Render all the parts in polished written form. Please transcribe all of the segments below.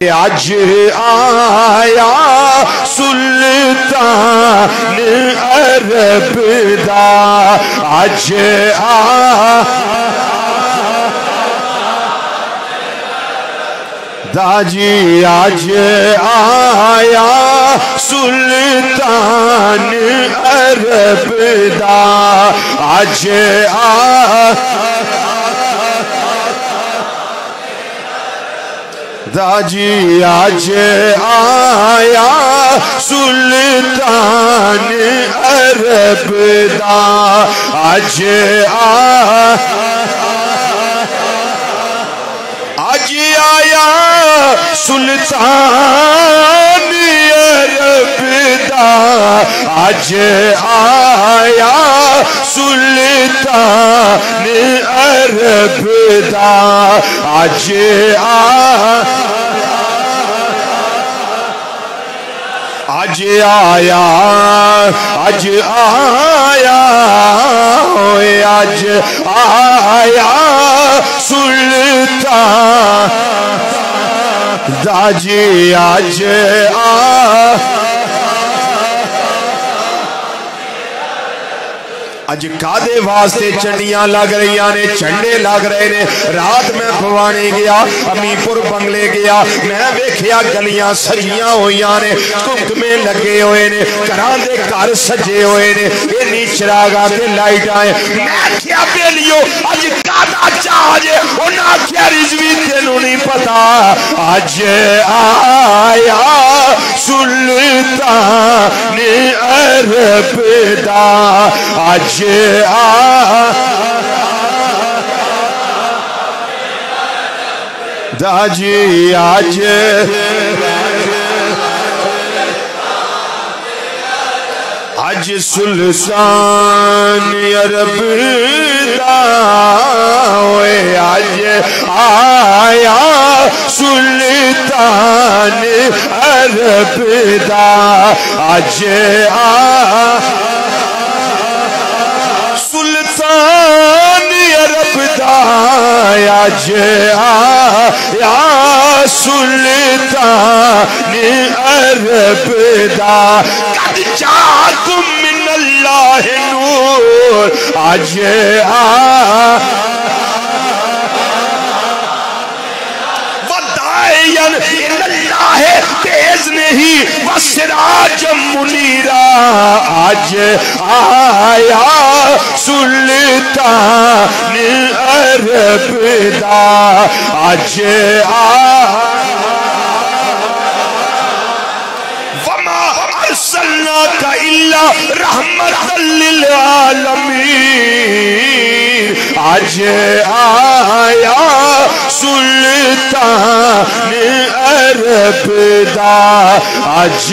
आज आया सुल्तान अरब दा, आज दाजी आज आया सुल्तान अरब दा, आज दाजी आज आया सुल्तान अरब दा, आज आया सुल्तान अरब दा, आज आया सुल्तान अरब दा, आज आज आया आज आया आज आया सुल्तान दाजी आज अज कादे वास्ते चंडियां लग रही ने, झंडे लग रहे ने। रात मैं भवानी गया, अमीपुर बंगले गया, मैं वेखिया गलियां सजियां हुई ने, कुकमे लगे हुए ने, घरां दे घर सजे हुए ने, इन्नी चिरागा ते लाइटां। मैं आख्या बेलियो अज कादा चाज, उन्हें आख्या रिजवी तेनू नहीं पता, अज आया सुल्तान अरब दा, आज दाजी आज आज सुल्तान अरब दा, आज आया सुल्तान अरब दा, आज सुल्तान अरब दा, आज आया सुल्तान अरब दा, कद जाकुम मिनल्लाह नूर, आज वदायन इल्लाह तेज नहीं वसराज मुनीरा, आज आया सुल्तान अरब दा, आज वमा अरसलनाका इल्ला रहमतल लिल आलमीन, आज आया सुल्तान अरब दा, आज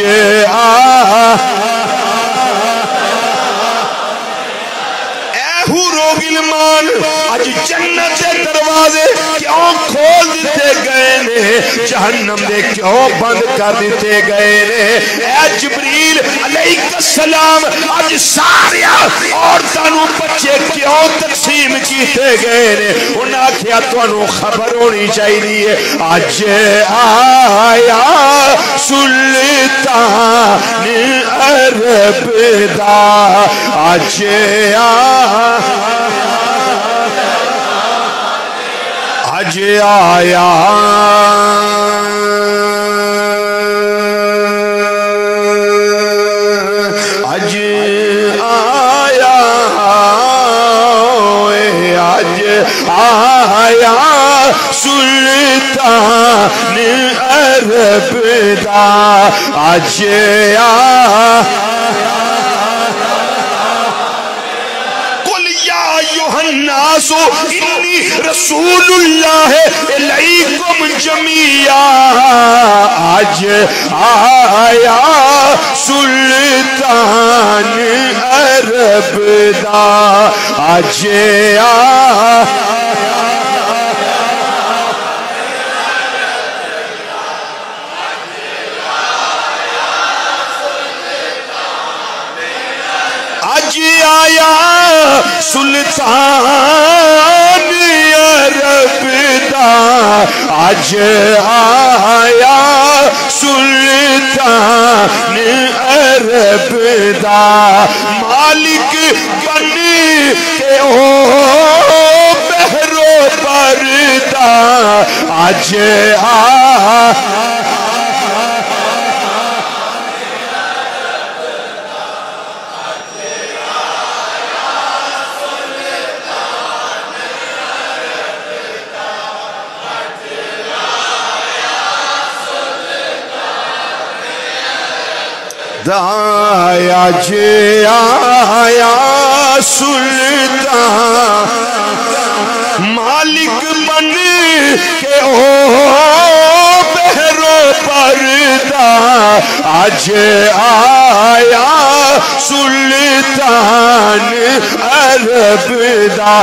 गिलमान आज जन्नत के दरवाजे क्यों खोल दिते गए ने, जहन्नम दे क्यों बंद कर दिते गए ने। ऐ जिब्रील अलैहिस्सलाम आज सारे औरतां बच्चे क्यों तकसीम किए गए ने, उन्हें आख्या तुहानू खबर होनी चाहिए, आज आया सुल्तान अरब दा, आज आज आया आज आया आज आया सुल्तान अरब दा, आज नासो इन्नी रसूलुल्लाह अलैकुम जमिया, आज आया सुल्तान अरब दा, आज आज आया सुल्तान अरब दा, आज आया अज दाया जे आया सुल्तान मालिक बन के ओ बहरो पर्दा आज आया सुल्तान अरब दा।